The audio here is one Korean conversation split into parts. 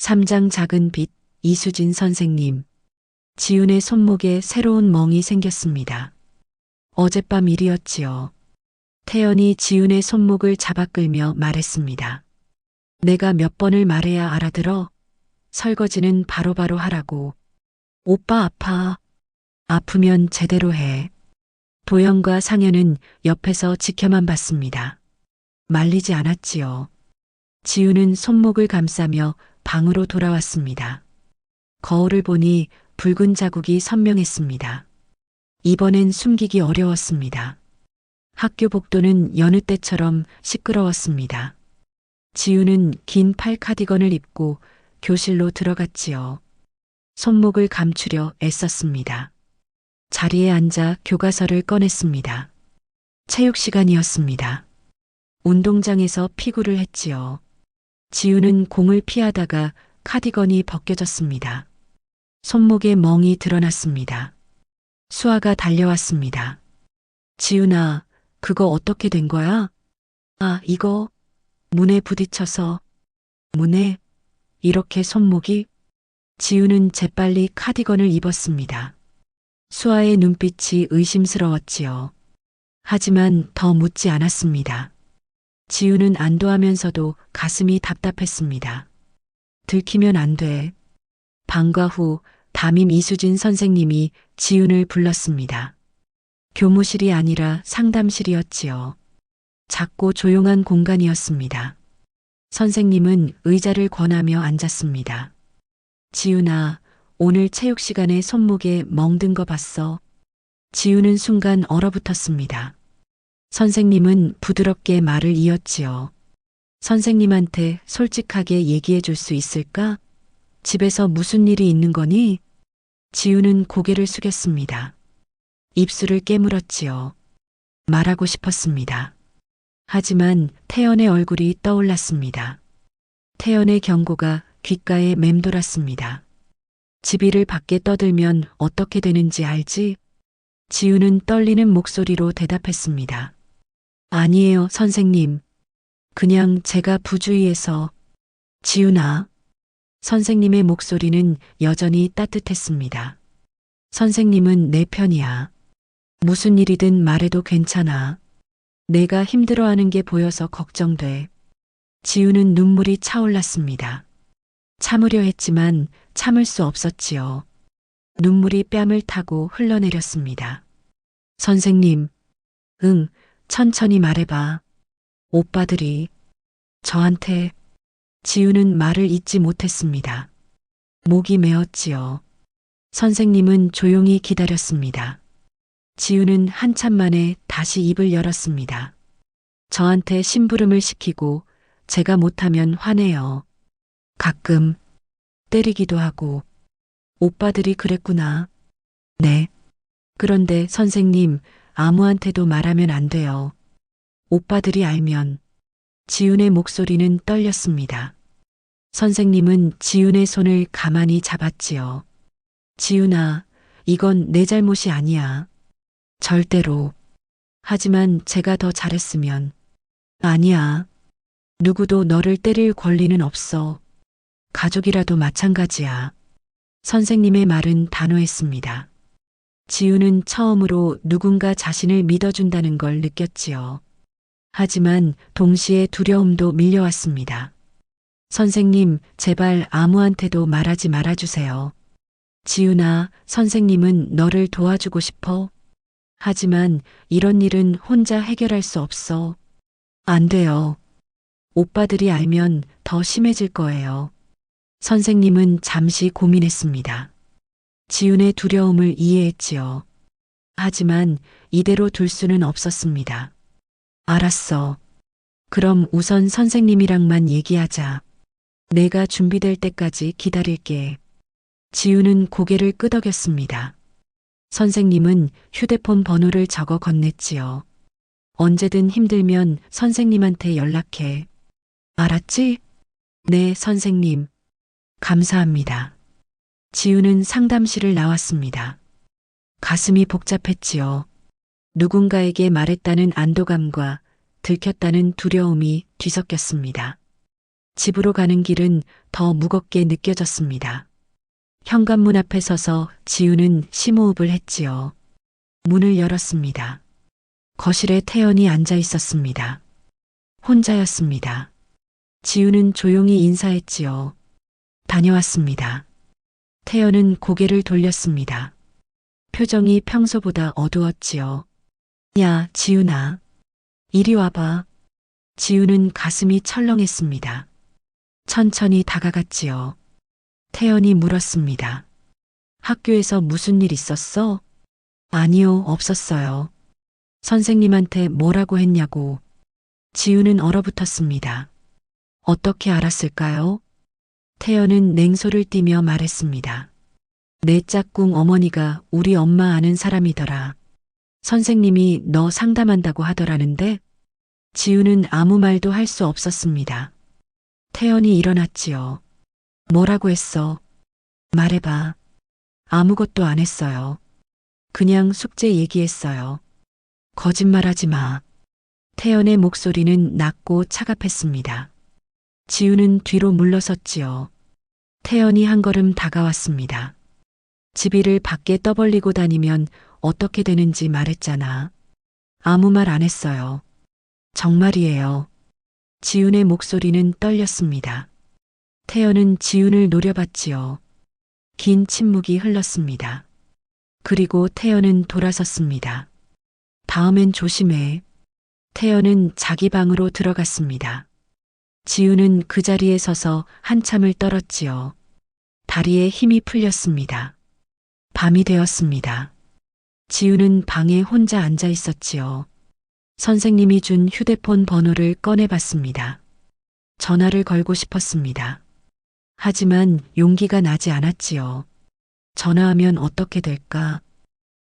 3장 작은 빛. 이수진 선생님. 지훈의 손목에 새로운 멍이 생겼습니다. 어젯밤 일이었지요. 태연이 지훈의 손목을 잡아 끌며 말했습니다. 내가 몇 번을 말해야 알아들어? 설거지는 바로바로 하라고. 오빠 아파. 아프면 제대로 해. 도영과 상현은 옆에서 지켜만 봤습니다. 말리지 않았지요. 지훈은 손목을 감싸며 방으로 돌아왔습니다. 거울을 보니 붉은 자국이 선명했습니다. 이번엔 숨기기 어려웠습니다. 학교 복도는 여느 때처럼 시끄러웠습니다. 지훈은 긴 팔 카디건을 입고 교실로 들어갔지요. 손목을 감추려 애썼습니다. 자리에 앉아 교과서를 꺼냈습니다. 체육 시간이었습니다. 운동장에서 피구를 했지요. 지훈은 공을 피하다가 카디건이 벗겨졌습니다. 손목에 멍이 드러났습니다. 수아가 달려왔습니다. 지훈아, 그거 어떻게 된 거야? 아, 이거 문에 부딪혀서. 문에? 이렇게 손목이? 지훈은 재빨리 카디건을 입었습니다. 수아의 눈빛이 의심스러웠지요. 하지만 더 묻지 않았습니다. 지훈은 안도하면서도 가슴이 답답했습니다. 들키면 안 돼. 방과 후 담임 이수진 선생님이 지훈을 불렀습니다. 교무실이 아니라 상담실이었지요. 작고 조용한 공간이었습니다. 선생님은 의자를 권하며 앉았습니다. 지훈아, 오늘 체육 시간에 손목에 멍든 거 봤어? 지훈은 순간 얼어붙었습니다. 선생님은 부드럽게 말을 이었지요. 선생님한테 솔직하게 얘기해 줄 수 있을까? 집에서 무슨 일이 있는 거니? 지훈은 고개를 숙였습니다. 입술을 깨물었지요. 말하고 싶었습니다. 하지만 태연의 얼굴이 떠올랐습니다. 태연의 경고가 귓가에 맴돌았습니다. 집이를 밖에 떠들면 어떻게 되는지 알지? 지훈은 떨리는 목소리로 대답했습니다. 아니에요, 선생님. 그냥 제가 부주의해서. 지훈아. 선생님의 목소리는 여전히 따뜻했습니다. 선생님은 내 편이야. 무슨 일이든 말해도 괜찮아. 내가 힘들어하는 게 보여서 걱정돼. 지훈은 눈물이 차올랐습니다. 참으려 했지만 참을 수 없었지요. 눈물이 뺨을 타고 흘러내렸습니다. 선생님, 응, 천천히 말해봐. 오빠들이 저한테. 지훈은 말을 잇지 못했습니다. 목이 메었지요. 선생님은 조용히 기다렸습니다. 지훈은 한참 만에 다시 입을 열었습니다. 저한테 심부름을 시키고 제가 못하면 화내요. 가끔 때리기도 하고. 오빠들이 그랬구나. 네. 그런데 선생님, 아무한테도 말하면 안 돼요. 오빠들이 알면. 지훈의 목소리는 떨렸습니다. 선생님은 지훈의 손을 가만히 잡았지요. 지훈아, 이건 내 잘못이 아니야. 절대로. 하지만 제가 더 잘했으면. 아니야. 누구도 너를 때릴 권리는 없어. 가족이라도 마찬가지야. 선생님의 말은 단호했습니다. 지훈은 처음으로 누군가 자신을 믿어준다는 걸 느꼈지요. 하지만 동시에 두려움도 밀려왔습니다. 선생님, 제발 아무한테도 말하지 말아주세요. 지훈아, 선생님은 너를 도와주고 싶어. 하지만 이런 일은 혼자 해결할 수 없어. 안 돼요. 오빠들이 알면 더 심해질 거예요. 선생님은 잠시 고민했습니다. 지훈의 두려움을 이해했지요. 하지만 이대로 둘 수는 없었습니다. 알았어. 그럼 우선 선생님이랑만 얘기하자. 내가 준비될 때까지 기다릴게. 지훈은 고개를 끄덕였습니다. 선생님은 휴대폰 번호를 적어 건넸지요. 언제든 힘들면 선생님한테 연락해. 알았지? 네, 선생님. 감사합니다. 지훈은 상담실을 나왔습니다. 가슴이 복잡했지요. 누군가에게 말했다는 안도감과 들켰다는 두려움이 뒤섞였습니다. 집으로 가는 길은 더 무겁게 느껴졌습니다. 현관문 앞에 서서 지우는 심호흡을 했지요. 문을 열었습니다. 거실에 태연이 앉아 있었습니다. 혼자였습니다. 지우는 조용히 인사했지요. 다녀왔습니다. 태연은 고개를 돌렸습니다. 표정이 평소보다 어두웠지요. 야, 지훈아. 이리 와봐. 지우는 가슴이 철렁했습니다. 천천히 다가갔지요. 태연이 물었습니다. 학교에서 무슨 일 있었어? 아니요, 없었어요. 선생님한테 뭐라고 했냐고. 지우는 얼어붙었습니다. 어떻게 알았을까요? 태연은 냉소를 띠며 말했습니다. 내 짝꿍 어머니가 우리 엄마 아는 사람이더라. 선생님이 너 상담한다고 하더라는데 지우는 아무 말도 할 수 없었습니다. 태연이 일어났지요. 뭐라고 했어? 말해봐. 아무것도 안 했어요. 그냥 숙제 얘기했어요. 거짓말하지 마. 태연의 목소리는 낮고 차갑했습니다. 지우는 뒤로 물러섰지요. 태연이 한 걸음 다가왔습니다. 지비를 밖에 떠벌리고 다니면 어떻게 되는지 말했잖아. 아무 말 안 했어요. 정말이에요. 지훈의 목소리는 떨렸습니다. 태연은 지훈을 노려봤지요. 긴 침묵이 흘렀습니다. 그리고 태연은 돌아섰습니다. 다음엔 조심해. 태연은 자기 방으로 들어갔습니다. 지훈은 그 자리에 서서 한참을 떨었지요. 다리에 힘이 풀렸습니다. 밤이 되었습니다. 지훈은 방에 혼자 앉아 있었지요. 선생님이 준 휴대폰 번호를 꺼내봤습니다. 전화를 걸고 싶었습니다. 하지만 용기가 나지 않았지요. 전화하면 어떻게 될까?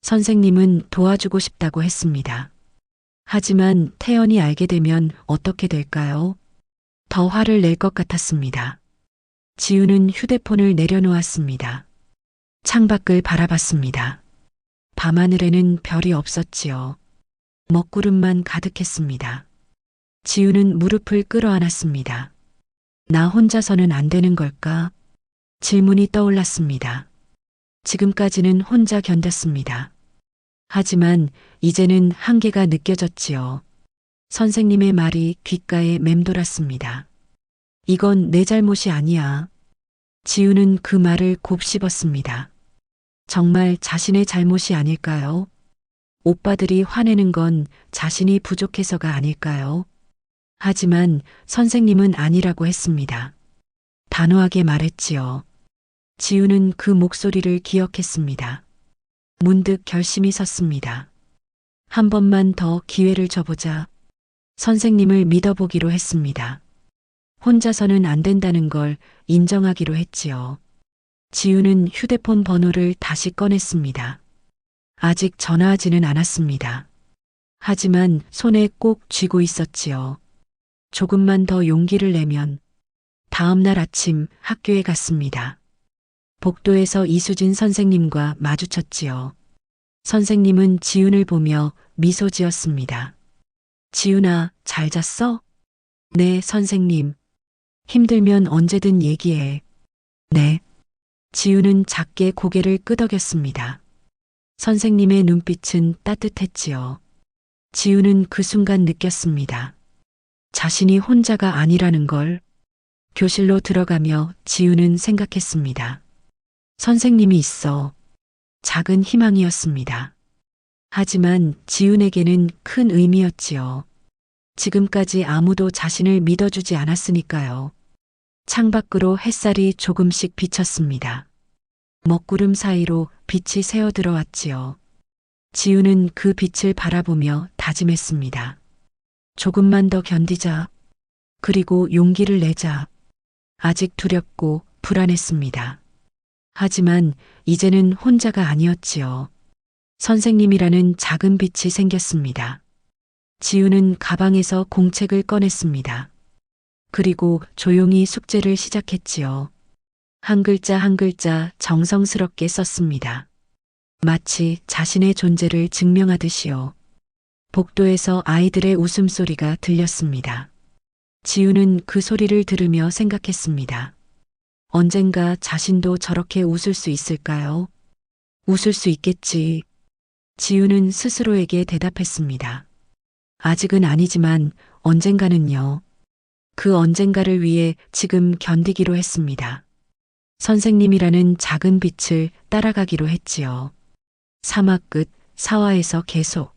선생님은 도와주고 싶다고 했습니다. 하지만 태연이 알게 되면 어떻게 될까요? 더 화를 낼 것 같았습니다. 지우는 휴대폰을 내려놓았습니다. 창밖을 바라봤습니다. 밤하늘에는 별이 없었지요. 먹구름만 가득했습니다. 지우는 무릎을 끌어안았습니다. 나 혼자서는 안 되는 걸까? 질문이 떠올랐습니다. 지금까지는 혼자 견뎠습니다. 하지만 이제는 한계가 느껴졌지요. 선생님의 말이 귓가에 맴돌았습니다. 이건 내 잘못이 아니야. 지우는 그 말을 곱씹었습니다. 정말 자신의 잘못이 아닐까요? 오빠들이 화내는 건 자신이 부족해서가 아닐까요? 하지만 선생님은 아니라고 했습니다. 단호하게 말했지요. 지우는 그 목소리를 기억했습니다. 문득 결심이 섰습니다. 한 번만 더 기회를 줘보자. 선생님을 믿어보기로 했습니다. 혼자서는 안 된다는 걸 인정하기로 했지요. 지우는 휴대폰 번호를 다시 꺼냈습니다. 아직 전화하지는 않았습니다. 하지만 손에 꼭 쥐고 있었지요. 조금만 더 용기를 내면 다음 날 아침 학교에 갔습니다. 복도에서 이수진 선생님과 마주쳤지요. 선생님은 지훈을 보며 미소 지었습니다. 지훈아, 잘 잤어? 네, 선생님. 힘들면 언제든 얘기해. 네. 지훈은 작게 고개를 끄덕였습니다. 선생님의 눈빛은 따뜻했지요. 지훈은 그 순간 느꼈습니다. 자신이 혼자가 아니라는 걸. 교실로 들어가며 지훈은 생각했습니다. 선생님이 있어. 작은 희망이었습니다. 하지만 지훈에게는 큰 의미였지요. 지금까지 아무도 자신을 믿어주지 않았으니까요. 창밖으로 햇살이 조금씩 비쳤습니다. 먹구름 사이로 빛이 새어 들어왔지요. 지우는 그 빛을 바라보며 다짐했습니다. 조금만 더 견디자. 그리고 용기를 내자. 아직 두렵고 불안했습니다. 하지만 이제는 혼자가 아니었지요. 선생님이라는 작은 빛이 생겼습니다. 지우는 가방에서 공책을 꺼냈습니다. 그리고 조용히 숙제를 시작했지요. 한 글자 한 글자 정성스럽게 썼습니다. 마치 자신의 존재를 증명하듯이요. 복도에서 아이들의 웃음소리가 들렸습니다. 지우는 그 소리를 들으며 생각했습니다. 언젠가 자신도 저렇게 웃을 수 있을까요? 웃을 수 있겠지. 지우는 스스로에게 대답했습니다. 아직은 아니지만 언젠가는요. 그 언젠가를 위해 지금 견디기로 했습니다. 선생님이라는 작은 빛을 따라가기로 했지요. 사막 끝 사화에서 계속.